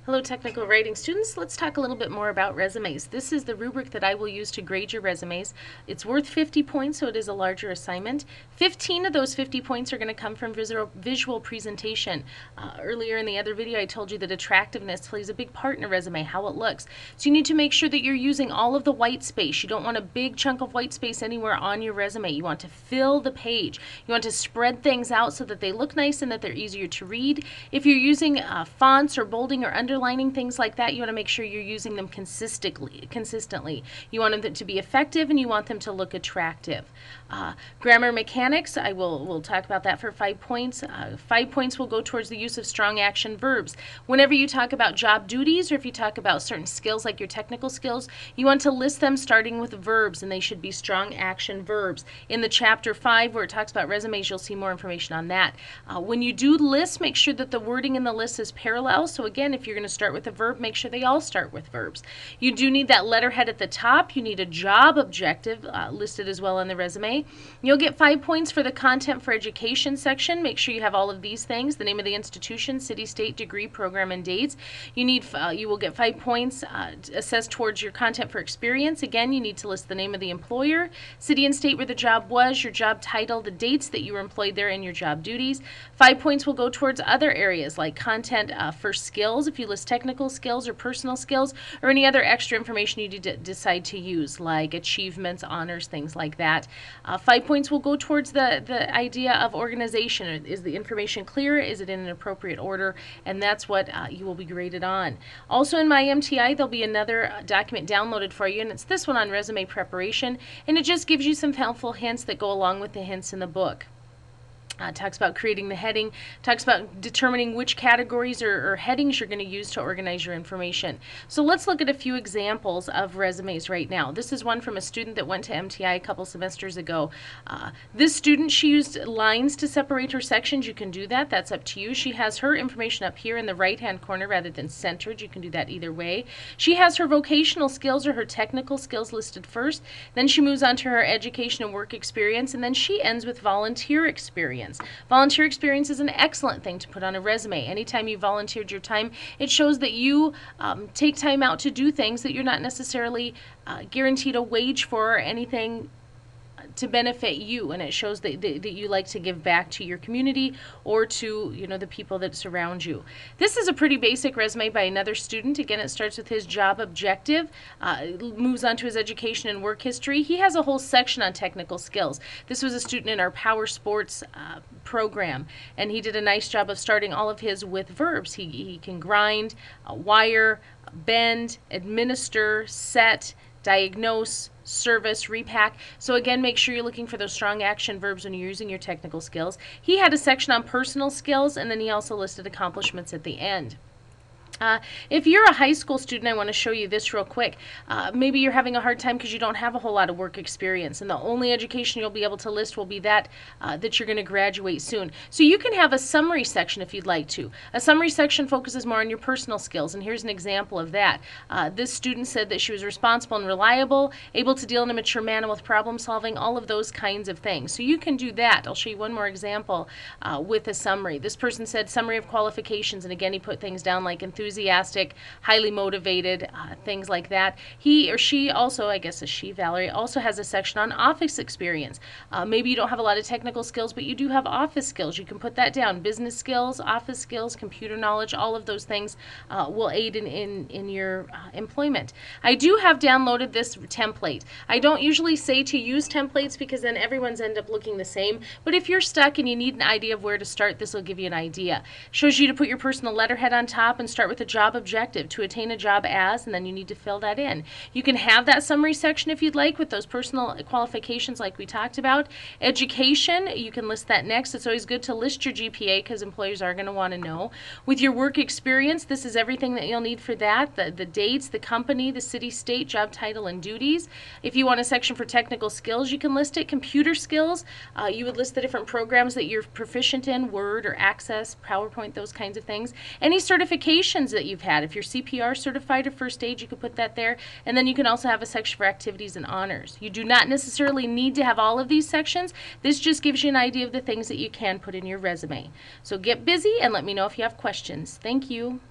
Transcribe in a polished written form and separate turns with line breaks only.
Hello technical writing students, let's talk a little bit more about resumes. This is the rubric that I will use to grade your resumes. It's worth 50 points, so it is a larger assignment. 15 of those 50 points are going to come from visual presentation. Earlier in the other video I told you that attractiveness plays a big part in a resume, how it looks. So you need to make sure that you're using all of the white space. You don't want a big chunk of white space anywhere on your resume. You want to fill the page. You want to spread things out so that they look nice and that they're easier to read. If you're using fonts or bolding or underlining, things like that, you want to make sure you're using them consistently. You want them to be effective and you want them to look attractive. Grammar mechanics, we'll talk about that for 5 points. 5 points will go towards the use of strong action verbs. Whenever you talk about job duties or if you talk about certain skills like your technical skills, you want to list them starting with verbs, and they should be strong action verbs. In the chapter 5 where it talks about resumes, you'll see more information on that. When you do lists, make sure that the wording in the list is parallel. So again, if you're going to start with a verb, make sure they all start with verbs. You do need that letterhead at the top. You need a job objective listed as well on the resume. You'll get 5 points for the content for education section. Make sure you have all of these things: the name of the institution, city, state, degree, program, and dates. You will get 5 points assessed towards your content for experience. Again, you need to list the name of the employer, city and state where the job was, your job title, the dates that you were employed there, and your job duties. 5 points will go towards other areas like content for skills, if you list technical skills or personal skills, or any other extra information you decide to use, like achievements, honors, things like that. 5 points will go towards the idea of organization. Is the information clear? Is it in an appropriate order? And that's what you will be graded on. Also in my MTI, there'll be another document downloaded for you, and it's this one on resume preparation, and it just gives you some helpful hints that go along with the hints in the book. Talks about creating the heading, talks about determining which categories or headings you're going to use to organize your information. So let's look at a few examples of resumes right now. This is one from a student that went to MTI a couple semesters ago. This student, she used lines to separate her sections. You can do that. That's up to you. She has her information up here in the right-hand corner rather than centered. You can do that either way. She has her vocational skills or her technical skills listed first. Then she moves on to her education and work experience, and then she ends with volunteer experience. Volunteer experience is an excellent thing to put on a resume. Anytime you volunteered your time, it shows that you take time out to do things that you're not necessarily guaranteed a wage for or anything to benefit you, and it shows that you like to give back to your community or to the people that surround you. This is a pretty basic resume by another student. Again, it starts with his job objective, moves on to his education and work history. He has a whole section on technical skills. This was a student in our power sports program, and he did a nice job of starting all of his with verbs. He can grind, wire, bend, administer, set, diagnose, service, repack. So again, make sure you're looking for those strong action verbs when you're using your technical skills. He had a section on personal skills, and then he also listed accomplishments at the end. If you're a high school student, I want to show you this real quick. Maybe you're having a hard time because you don't have a whole lot of work experience, and the only education you'll be able to list will be that you're going to graduate soon. So you can have a summary section if you'd like to. A summary section focuses more on your personal skills, and here's an example of that. This student said that she was responsible and reliable, able to deal in a mature manner with problem solving, all of those kinds of things. So you can do that. I'll show you one more example with a summary. This person said summary of qualifications, and again he put things down like enthusiastic, highly motivated, things like that. He or she also, I guess it's she, Valerie, also has a section on office experience. Maybe you don't have a lot of technical skills, but you do have office skills. You can put that down. Business skills, office skills, computer knowledge, all of those things will aid in your employment. I do have downloaded this template. I don't usually say to use templates because then everyone's end up looking the same, but if you're stuck and you need an idea of where to start, this will give you an idea. Shows you to put your personal letterhead on top and start with a job objective, to attain a job as, and then you need to fill that in. You can have that summary section if you'd like with those personal qualifications like we talked about. Education, you can list that next. It's always good to list your GPA because employers are going to want to know. With your work experience, this is everything that you'll need for that. The dates, the company, the city, state, job title, and duties. If you want a section for technical skills, you can list it. Computer skills, you would list the different programs that you're proficient in, Word or Access, PowerPoint, those kinds of things. Any certifications that you've had. If you're CPR certified or first aid, you could put that there. And then you can also have a section for activities and honors. You do not necessarily need to have all of these sections. This just gives you an idea of the things that you can put in your resume. So get busy and let me know if you have questions. Thank you.